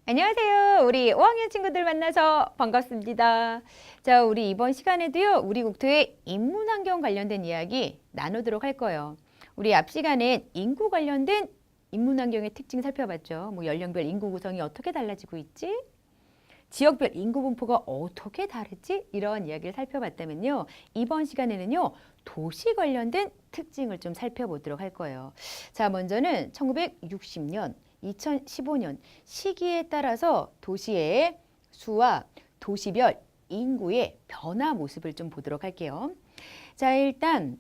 안녕하세요. 우리 5학년 친구들 만나서 반갑습니다. 자, 우리 이번 시간에도요, 우리 국토의 인문환경 관련된 이야기 나누도록 할 거예요. 우리 앞 시간엔 인구 관련된 인문환경의 특징 살펴봤죠. 뭐 연령별 인구 구성이 어떻게 달라지고 있지? 지역별 인구 분포가 어떻게 다르지? 이런 이야기를 살펴봤다면요. 이번 시간에는요, 도시 관련된 특징을 좀 살펴보도록 할 거예요. 자, 먼저는 1960년, 2015년 시기에 따라서 도시의 수와 도시별 인구의 변화 모습을 좀 보도록 할게요. 자, 일단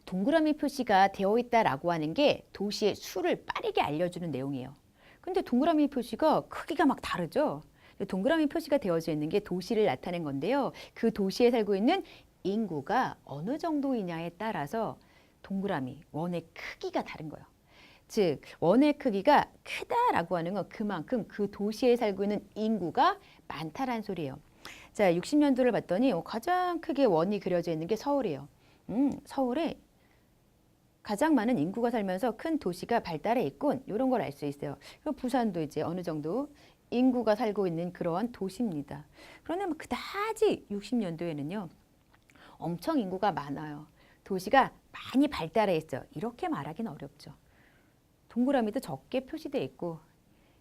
동그라미 표시가 되어 있다라고 하는 게 도시의 수를 빠르게 알려주는 내용이에요. 근데 동그라미 표시가 크기가 막 다르죠? 동그라미 표시가 되어져 있는 게 도시를 나타낸 건데요. 그 도시에 살고 있는 인구가 어느 정도이냐에 따라서 동그라미, 원의 크기가 다른 거예요. 즉, 원의 크기가 크다라고 하는 건 그만큼 그 도시에 살고 있는 인구가 많다라는 소리예요. 자, 60년도를 봤더니 가장 크게 원이 그려져 있는 게 서울이에요. 서울에 가장 많은 인구가 살면서 큰 도시가 발달해 있군. 이런 걸 알 수 있어요. 부산도 이제 어느 정도 인구가 살고 있는 그러한 도시입니다. 그런데 뭐 그다지 60년도에는요. 엄청 인구가 많아요. 도시가 많이 발달해 있어요. 이렇게 말하기는 어렵죠. 동그라미도 적게 표시되어 있고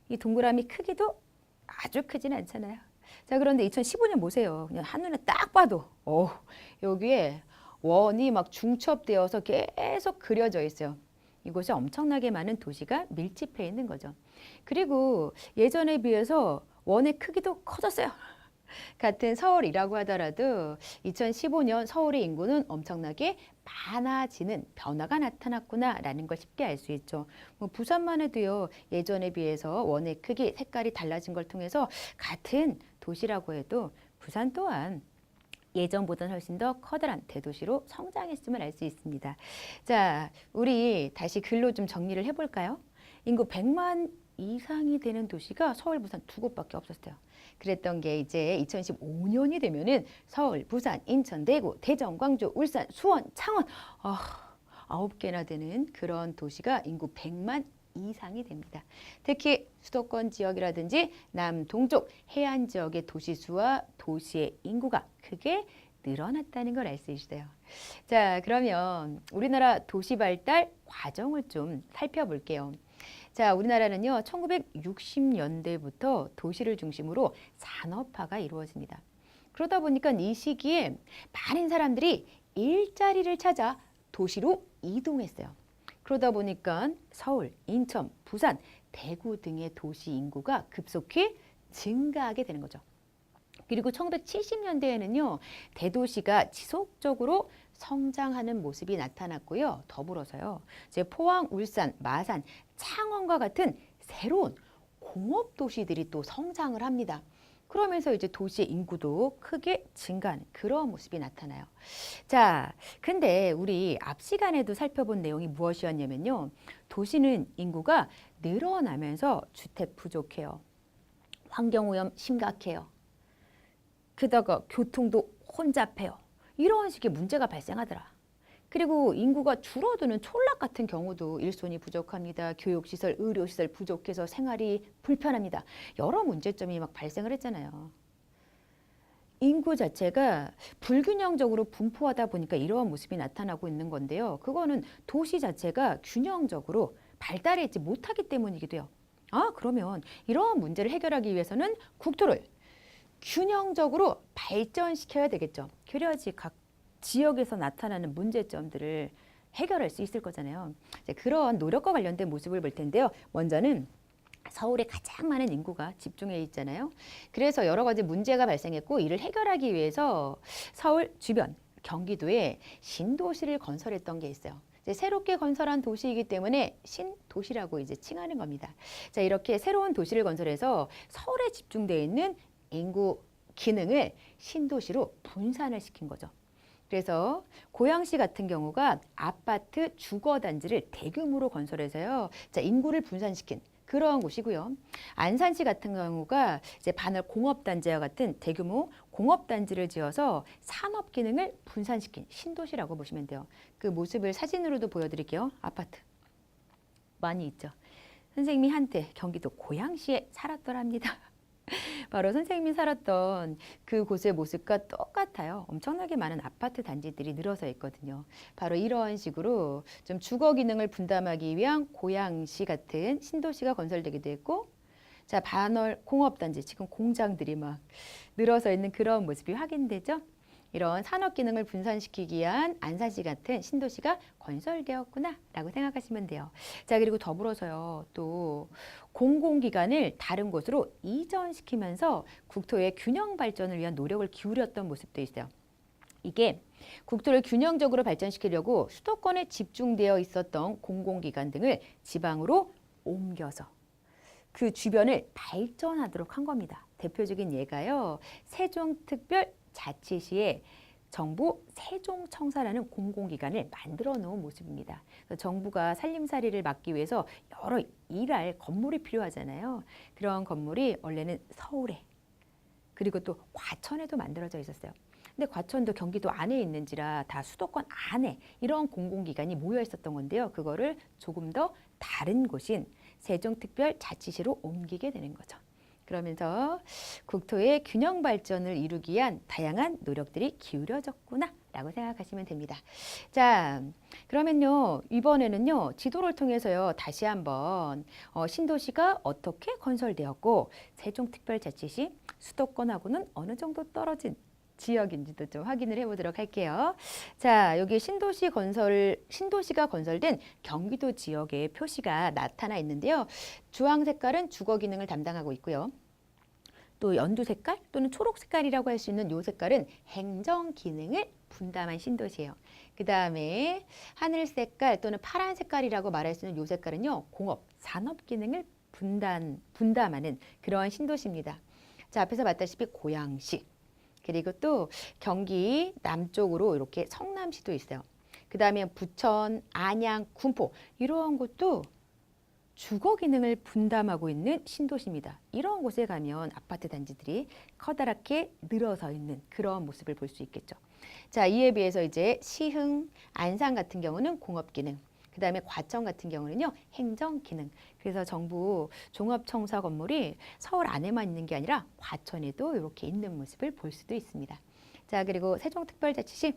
이 동그라미 크기도 아주 크진 않잖아요. 자, 그런데 2015년 보세요. 그냥 한눈에 딱 봐도 여기에 원이 막 중첩되어서 계속 그려져 있어요. 이곳에 엄청나게 많은 도시가 밀집해 있는 거죠. 그리고 예전에 비해서 원의 크기도 커졌어요. 같은 서울이라고 하더라도 2015년 서울의 인구는 엄청나게 많아지는 변화가 나타났구나라는 걸 쉽게 알 수 있죠. 뭐 부산만 해도요. 예전에 비해서 원의 크기, 색깔이 달라진 걸 통해서 같은 도시라고 해도 부산 또한 예전보다는 훨씬 더 커다란 대도시로 성장했음을 알 수 있습니다. 자, 우리 다시 글로 좀 정리를 해볼까요? 인구 100만 이상이 되는 도시가 서울, 부산 두 곳밖에 없었어요. 그랬던 게 이제 2015년이 되면은 서울, 부산, 인천, 대구, 대전, 광주, 울산, 수원, 창원 9개나 되는 그런 도시가 인구 100만 이상이 됩니다. 특히 수도권 지역이라든지 남동쪽 해안 지역의 도시 수와 도시의 인구가 크게 늘어났다는 걸 알 수 있어요. 자, 그러면 우리나라 도시 발달 과정을 좀 살펴볼게요. 자, 우리나라는요, 1960년대부터 도시를 중심으로 산업화가 이루어집니다. 그러다 보니까 이 시기에 많은 사람들이 일자리를 찾아 도시로 이동했어요. 그러다 보니까 서울, 인천, 부산, 대구 등의 도시 인구가 급속히 증가하게 되는 거죠. 그리고 1970년대에는요, 대도시가 지속적으로 성장하는 모습이 나타났고요. 더불어서요, 이제 포항, 울산, 마산, 창원과 같은 새로운 공업 도시들이 또 성장을 합니다. 그러면서 이제 도시의 인구도 크게 증가하는 그런 모습이 나타나요. 자, 근데 우리 앞 시간에도 살펴본 내용이 무엇이었냐면요. 도시는 인구가 늘어나면서 주택 부족해요. 환경오염 심각해요. 게다가 교통도 혼잡해요. 이런 식의 문제가 발생하더라. 그리고 인구가 줄어드는 촌락 같은 경우도 일손이 부족합니다. 교육시설, 의료시설 부족해서 생활이 불편합니다. 여러 문제점이 막 발생을 했잖아요. 인구 자체가 불균형적으로 분포하다 보니까 이러한 모습이 나타나고 있는 건데요. 그거는 도시 자체가 균형적으로 발달하지 못하기 때문이기도 해요. 그러면 이러한 문제를 해결하기 위해서는 국토를 균형적으로 발전시켜야 되겠죠. 그래야지 각 지역에서 나타나는 문제점들을 해결할 수 있을 거잖아요. 그런 노력과 관련된 모습을 볼 텐데요. 먼저는 서울에 가장 많은 인구가 집중해 있잖아요. 그래서 여러 가지 문제가 발생했고 이를 해결하기 위해서 서울 주변 경기도에 신도시를 건설했던 게 있어요. 이제 새롭게 건설한 도시이기 때문에 신도시라고 이제 칭하는 겁니다. 자, 이렇게 새로운 도시를 건설해서 서울에 집중되어 있는 인구 기능을 신도시로 분산을 시킨 거죠. 그래서 고양시 같은 경우가 아파트 주거단지를 대규모로 건설해서요. 자, 인구를 분산시킨 그러한 곳이고요. 안산시 같은 경우가 이제 반을 공업단지와 같은 대규모 공업단지를 지어서 산업 기능을 분산시킨 신도시라고 보시면 돼요. 그 모습을 사진으로도 보여드릴게요. 아파트 많이 있죠. 선생님이 한때 경기도 고양시에 살았더랍니다. 바로 선생님이 살았던 그곳의 모습과 똑같아요. 엄청나게 많은 아파트 단지들이 늘어서 있거든요. 바로 이런 식으로 좀 주거 기능을 분담하기 위한 고양시 같은 신도시가 건설되기도 했고, 자, 반월 공업단지, 지금 공장들이 막 늘어서 있는 그런 모습이 확인되죠. 이런 산업 기능을 분산시키기 위한 안산시 같은 신도시가 건설되었구나라고 생각하시면 돼요. 자, 그리고 더불어서요, 또 공공기관을 다른 곳으로 이전시키면서 국토의 균형 발전을 위한 노력을 기울였던 모습도 있어요. 이게 국토를 균형적으로 발전시키려고 수도권에 집중되어 있었던 공공기관 등을 지방으로 옮겨서 그 주변을 발전하도록 한 겁니다. 대표적인 예가요, 세종특별자치시에 정부 세종청사라는 공공기관을 만들어 놓은 모습입니다. 정부가 살림살이를 막기 위해서 여러 일할 건물이 필요하잖아요. 그런 건물이 원래는 서울에 그리고 또 과천에도 만들어져 있었어요. 근데 과천도 경기도 안에 있는지라 다 수도권 안에 이런 공공기관이 모여 있었던 건데요. 그거를 조금 더 다른 곳인 세종특별자치시로 옮기게 되는 거죠. 그러면서 국토의 균형 발전을 이루기 위한 다양한 노력들이 기울여졌구나라고 생각하시면 됩니다. 자, 그러면요, 이번에는요, 지도를 통해서요, 다시 한번 신도시가 어떻게 건설되었고 세종특별자치시 수도권하고는 어느 정도 떨어진 지역인지도 좀 확인을 해보도록 할게요. 자, 여기 신도시가 건설된 경기도 지역의 표시가 나타나 있는데요. 주황 색깔은 주거 기능을 담당하고 있고요. 또 연두 색깔 또는 초록 색깔이라고 할 수 있는 요 색깔은 행정 기능을 분담한 신도시예요. 그 다음에 하늘 색깔 또는 파란 색깔이라고 말할 수 있는 요 색깔은요, 공업, 산업 기능을 분담하는 그러한 신도시입니다. 자, 앞에서 봤다시피 고양시, 그리고 또 경기 남쪽으로 이렇게 성남시도 있어요. 그 다음에 부천, 안양, 군포 이러한 곳도 주거 기능을 분담하고 있는 신도시입니다. 이런 곳에 가면 아파트 단지들이 커다랗게 늘어서 있는 그런 모습을 볼 수 있겠죠. 자, 이에 비해서 이제 시흥, 안산 같은 경우는 공업 기능, 그 다음에 과천 같은 경우는요, 행정 기능. 그래서 정부 종합청사 건물이 서울 안에만 있는 게 아니라 과천에도 이렇게 있는 모습을 볼 수도 있습니다. 자, 그리고 세종특별자치시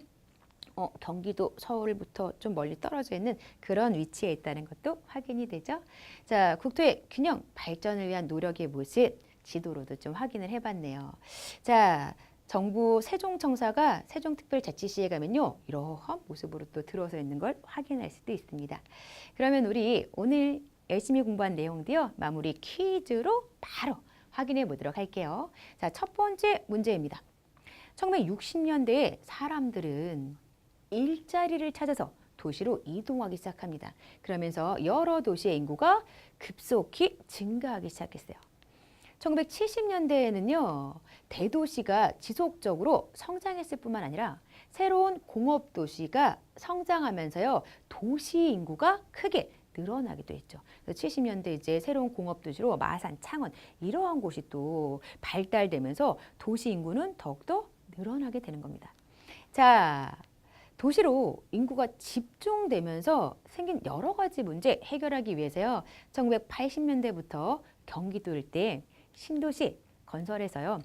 경기도 서울부터 좀 멀리 떨어져 있는 그런 위치에 있다는 것도 확인이 되죠. 자, 국토의 균형 발전을 위한 노력의 모습 지도로도 좀 확인을 해봤네요. 자, 정부 세종청사가 세종특별자치시에 가면요, 이러한 모습으로 또 들어서 있는 걸 확인할 수도 있습니다. 그러면 우리 오늘 열심히 공부한 내용도요, 마무리 퀴즈로 바로 확인해 보도록 할게요. 자, 첫 번째 문제입니다. 1960년대에 사람들은 일자리를 찾아서 도시로 이동하기 시작합니다. 그러면서 여러 도시의 인구가 급속히 증가하기 시작했어요. 1970년대에는요, 대도시가 지속적으로 성장했을 뿐만 아니라 새로운 공업도시가 성장하면서요, 도시 인구가 크게 늘어나기도 했죠. 그래서 70년대 이제 새로운 공업도시로 마산, 창원 이러한 곳이 또 발달되면서 도시 인구는 더욱더 늘어나게 되는 겁니다. 자, 도시로 인구가 집중되면서 생긴 여러 가지 문제 해결하기 위해서요, 1980년대부터 경기도 일대 신도시 건설해서요,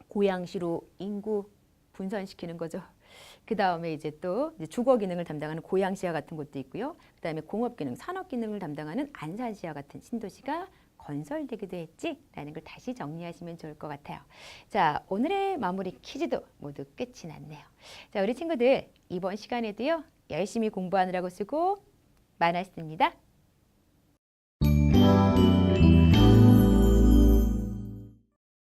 고양시로 인구 분산시키는 거죠. 그 다음에 이제 또 주거 기능을 담당하는 고양시와 같은 곳도 있고요. 그 다음에 공업 기능, 산업 기능을 담당하는 안산시와 같은 신도시가 건설되기도 했지라는 걸 다시 정리하시면 좋을 것 같아요. 자, 오늘의 마무리 퀴즈도 모두 끝이 났네요. 자, 우리 친구들 이번 시간에도요, 열심히 공부하느라고 수고 많았습니다.